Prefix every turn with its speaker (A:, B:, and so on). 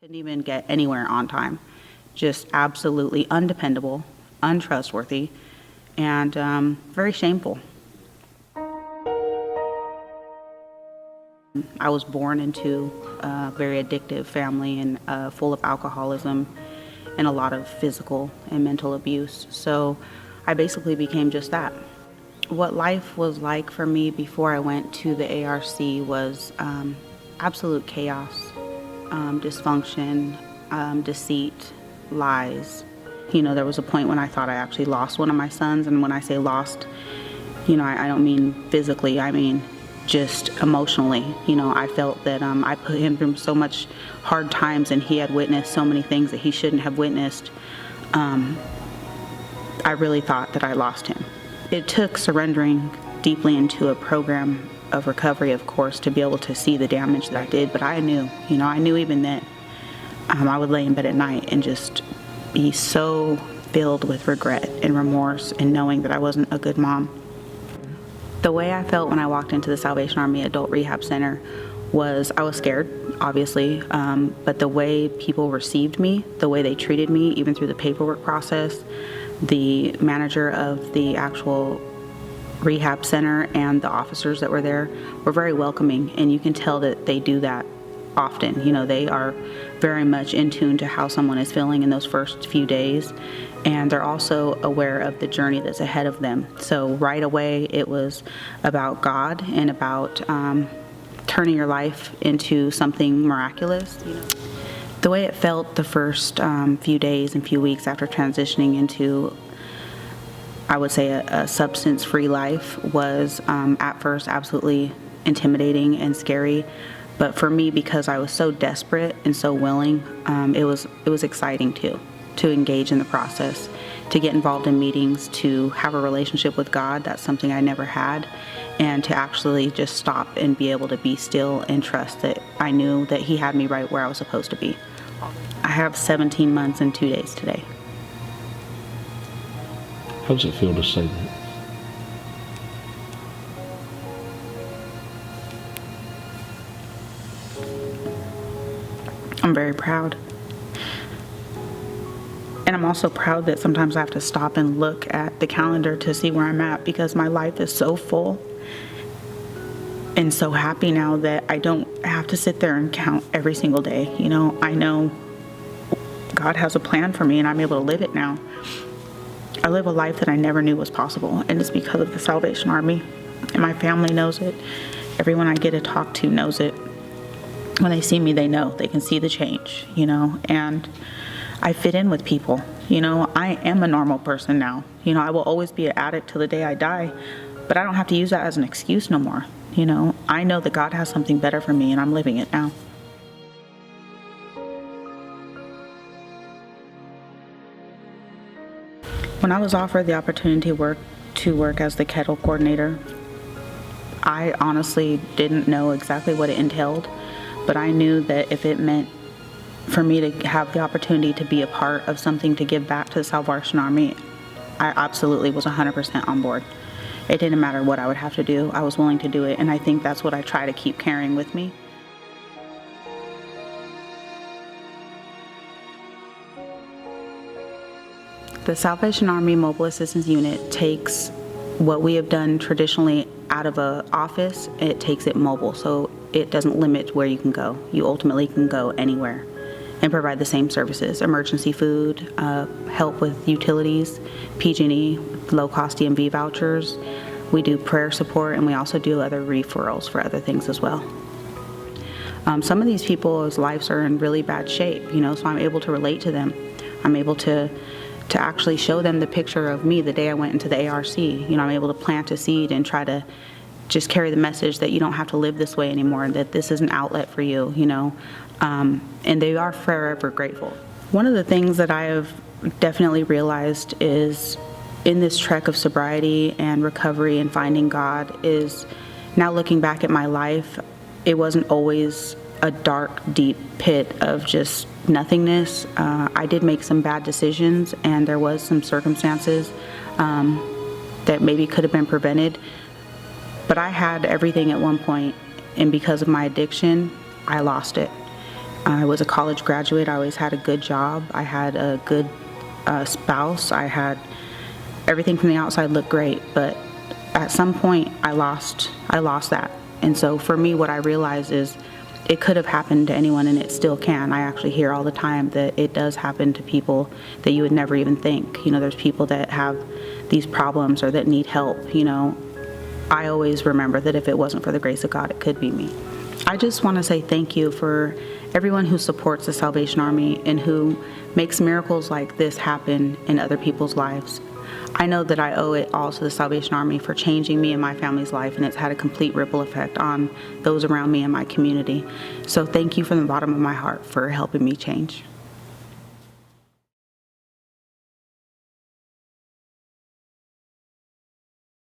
A: Couldn't even get anywhere on time. Just absolutely undependable, untrustworthy, and very shameful. I was born into a very addictive family and full of alcoholism and a lot of physical and mental abuse. So I basically became just that. What life was like for me before I went to the ARC was absolute chaos, dysfunction, deceit, lies. You know, there was a point when I thought I actually lost one of my sons, and when I say lost, you know, I don't mean physically, I mean just emotionally. You know, I felt that I put him through so much hard times, and he had witnessed so many things that he shouldn't have witnessed. I really thought that I lost him. It took surrendering deeply into a program of recovery, of course, to be able to see the damage that I did, but I knew, you know, I knew even then. I would lay in bed at night and just be so filled with regret and remorse and knowing that I wasn't a good mom. The way I felt when I walked into the Salvation Army Adult Rehab Center was, I was scared, obviously, but the way people received me, the way they treated me, even through the paperwork process, the manager of the actual rehab center and the officers that were there were very welcoming, and you can tell that they do that often. You know, they are very much in tune to how someone is feeling in those first few days, and they're also aware of the journey that's ahead of them. So right away it was about God and about turning your life into something miraculous. You know, the way it felt the first few days and few weeks after transitioning into, I would say, a substance-free life was at first absolutely intimidating and scary. But for me, because I was so desperate and so willing, it was exciting too, to engage in the process, to get involved in meetings, to have a relationship with God. That's something I never had, and to actually just stop and be able to be still and trust that I knew that He had me right where I was supposed to be. I have 17 months and 2 days today.
B: How does it feel to say that?
A: I'm very proud. And I'm also proud that sometimes I have to stop and look at the calendar to see where I'm at, because my life is so full and so happy now that I don't have to sit there and count every single day. You know, I know God has a plan for me and I'm able to live it now. I live a life that I never knew was possible, and it's because of the Salvation Army. And my family knows it. Everyone I get to talk to knows it. When they see me, they know. They can see the change, you know, and I fit in with people. You know, I am a normal person now. You know, I will always be an addict till the day I die, but I don't have to use that as an excuse no more. You know, I know that God has something better for me, and I'm living it now. When I was offered the opportunity to work as the kettle coordinator, I honestly didn't know exactly what it entailed, but I knew that if it meant for me to have the opportunity to be a part of something to give back to the Salvation Army, I absolutely was 100% on board. It didn't matter what I would have to do, I was willing to do it, and I think that's what I try to keep carrying with me. The Salvation Army Mobile Assistance Unit takes what we have done traditionally out of an office, it takes it mobile, so it doesn't limit where you can go. You ultimately can go anywhere and provide the same services: emergency food, help with utilities, PG&E, low-cost DMV vouchers. We do prayer support, and we also do other referrals for other things as well. Some of these people's lives are in really bad shape, you know, so I'm able to relate to them. I'm able to actually show them the picture of me the day I went into the ARC. You know, I'm able to plant a seed and try to just carry the message that you don't have to live this way anymore, that this is an outlet for you, you know, and they are forever grateful. One of the things that I have definitely realized is in this trek of sobriety and recovery and finding God is, now looking back at my life, it wasn't always a dark, deep pit of just nothingness. I did make some bad decisions, and there was some circumstances that maybe could have been prevented. But I had everything at one point, and because of my addiction, I lost it. I was a college graduate. I always had a good job. I had a good spouse. I had everything from the outside looked great, but at some point I lost that. And so for me, what I realized is it could have happened to anyone, and it still can. I actually hear all the time that it does happen to people that you would never even think. You know, there's people that have these problems or that need help, you know. I always remember that if it wasn't for the grace of God, it could be me. I just want to say thank you for everyone who supports the Salvation Army and who makes miracles like this happen in other people's lives. I know that I owe it all to the Salvation Army for changing me and my family's life, and it's had a complete ripple effect on those around me and my community. So thank you from the bottom of my heart for helping me change.